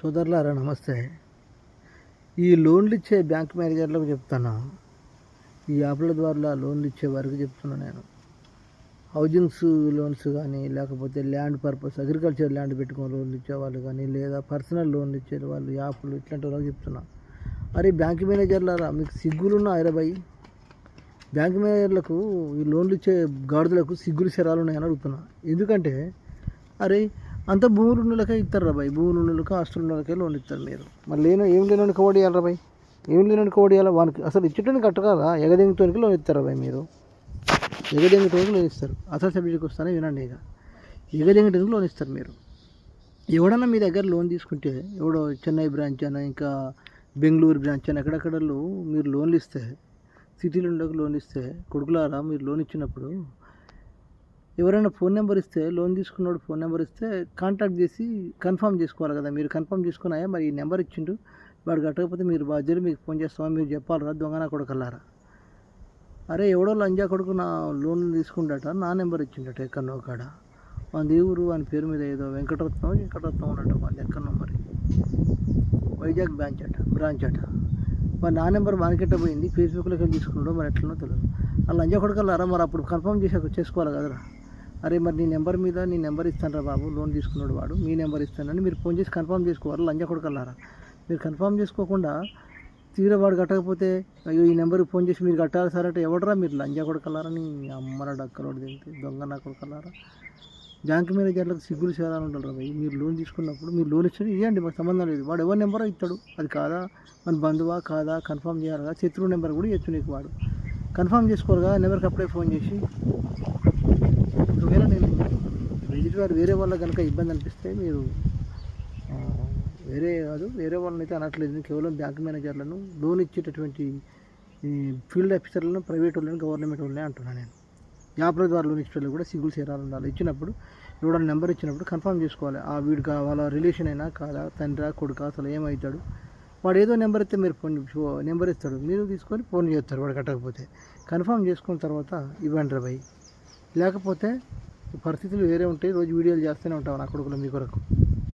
సోదరులారా నమస్తే. ఈ లోన్లు ఇచ్చే బ్యాంక్ మేనేజర్లకు చెప్తాను, ఈ యాప్ల ద్వారా లోన్లు ఇచ్చే వారికి చెప్తున్నా నేను. హౌజింగ్స్ లోన్స్ కానీ, లేకపోతే ల్యాండ్ పర్పస్ అగ్రికల్చర్ ల్యాండ్ పెట్టుకొని లోన్లు ఇచ్చేవాళ్ళు కానీ, లేదా పర్సనల్ లోన్లు ఇచ్చే వాళ్ళు యాప్లు ఇట్లాంటి వాళ్ళకి చెప్తున్నా. అరే బ్యాంక్ మేనేజర్లారా, మీకు సిగ్గులున్న ఐరబాయి, బ్యాంక్ మేనేజర్లకు ఈ లోన్లు ఇచ్చే గాడిదలకు సిగ్గులు శరాలు ఉన్నాయని అడుగుతున్నా. ఎందుకంటే అరే అంత భూములు ఉన్నోళ్ళకే ఇస్తారు రా బాయ్, భూములు ఉన్నోళ్ళకి ఆస్తులు ఉన్నోళ్ళకే లోన్ ఇస్తారు. మీరు మళ్ళీ ఏం లేనోని కోడియాలి రా బాయ్, ఏం లేనోని కోడియాలి. వానికి అసలు ఇచ్చేటోని కట్టగలరా? ఎగదెంగుతోనికి లోన్ ఇస్తారు బాయ్. మీరు ఎగదెంగుతోనికి లోన్ ఇస్తారు. అసలు సబ్జెక్ట్కి వస్తానే వినండి. ఇక ఎగదెంగటానికి లోన్ ఇస్తారు. మీరు ఎవడన్నా మీ దగ్గర లోన్ తీసుకుంటే, ఎవడో చెన్నై బ్రాంచ్ అని, ఇంకా బెంగళూరు బ్రాంచ్ అని, ఎక్కడెక్కడల్లో మీరు లోన్లు ఇస్తే, సిటీలో ఉండకు లోన్ ఇస్తే, కొడుకులారా మీరు లోన్ ఇచ్చినప్పుడు ఎవరైనా ఫోన్ నెంబర్ ఇస్తే, లోన్ తీసుకున్నాడు ఫోన్ నెంబర్ ఇస్తే కాంటాక్ట్ చేసి కన్ఫర్మ్ చేసుకోవాలి కదా. మీరు కన్ఫర్మ్ చేసుకున్నాయా, మరి ఈ నెంబర్ ఇచ్చిండు వాడు కట్టకపోతే మీరు బాధ్యులు, మీకు ఫోన్ చేస్తామని మీరు చెప్పాలరా దొంగనా కొడుకల్లారా. అరే ఎవడో లంజా కొడుకు నా లోన్ తీసుకుంటాట, నా నెంబర్ ఇచ్చిండట ఎక్కడో కాడ, వాని ఊరు వాని పేరు మీద ఏదో వెంకటరత్నం ఉన్నట్టు వాని ఎక్కడో, మరి వైజాగ్ బ్రాంచ్ అట. మరి నా నెంబర్ వానికెట్ట పోయింది, ఫేస్బుక్లోకి వెళ్ళి తీసుకున్నాడో మరి ఎట్లనో తెలియదు. ఆ లంజా కొడుకల్లారా, మరి అప్పుడు కన్ఫర్మ్ చేసుకోవాలి కదరా. అరే మరి నీ నెంబర్ మీద నీ నెంబర్ ఇస్తాను రా బాబు, లోన్ తీసుకున్నాడు వాడు, మీ నెంబర్ ఇస్తానని మీరు ఫోన్ చేసి కన్ఫర్మ్ చేసుకోవాలి. లంజా కొడుకల్లారా, మీరు కన్ఫర్మ్ చేసుకోకుండా తీరా వాడు కట్టకపోతే అయ్యో ఈ నెంబర్కి ఫోన్ చేసి మీరు కట్టాలి సార్ అంటే ఎవడరా మీరు లంజా కొడుకల్లారా, నీ అమ్మర డక్కలోడు తింటే దొంగ నా కొడుకల్లారా. బ్యాంక్ మేనేజర్లకు సిగ్గులు చేయాలని ఉంటారు రా. మీరు లోన్ తీసుకున్నప్పుడు మీరు లోన్ ఇచ్చి ఇవ్వండి, మాకు సంబంధం లేదు. వాడు ఎవరి నెంబరో ఇస్తాడు, అది కాదా మన బంధువా కాదా కన్ఫర్మ్ చేయాలి కదా. శత్రువు నెంబర్ కూడా ఇచ్చు నీకు, వాడు కన్ఫర్మ్ చేసుకోరు కదా. నెంబర్కి అప్పుడే ఫోన్ చేసి, ఒకవేళ నేను రిజిట్ గారు వేరే వాళ్ళకి కనుక ఇబ్బంది అనిపిస్తే మీరు వేరే వాళ్ళని అయితే అనట్లేదు, కేవలం బ్యాంక్ మేనేజర్లను, లోన్ ఇచ్చేటటువంటి ఈ ఫీల్డ్ ఆఫీసర్లను, ప్రైవేట్ వాళ్ళని, గవర్నమెంట్ వాళ్ళని అంటున్నాను నేను. యాప్ల ద్వారా లోన్ ఇచ్చే కూడా సిగ్గులు చేరాలు ఉండాలి. ఇచ్చినప్పుడు ఎవడన్నా నెంబర్ ఇచ్చినప్పుడు కన్ఫర్మ్ చేసుకోవాలి. ఆ వీడికి వాళ్ళ రిలేషన్ అయినా కాదా, తండ్రి కొడుక, అసలు ఏమవుతాడు. వాడు ఏదో నెంబర్ ఇస్తే మీరు ఫోన్ నెంబర్ ఇస్తాడు, మీరు తీసుకొని ఫోన్ చేస్తారు. వాడు కట్టకపోతే కన్ఫర్మ్ చేసుకున్న తర్వాత ఇవ్వండి రా భయ్, లేకపోతే పరిస్థితులు వేరే ఉంటాయి. రోజు వీడియోలు చేస్తూనే ఉంటాం నా కొడుకులు మీ కొరకు.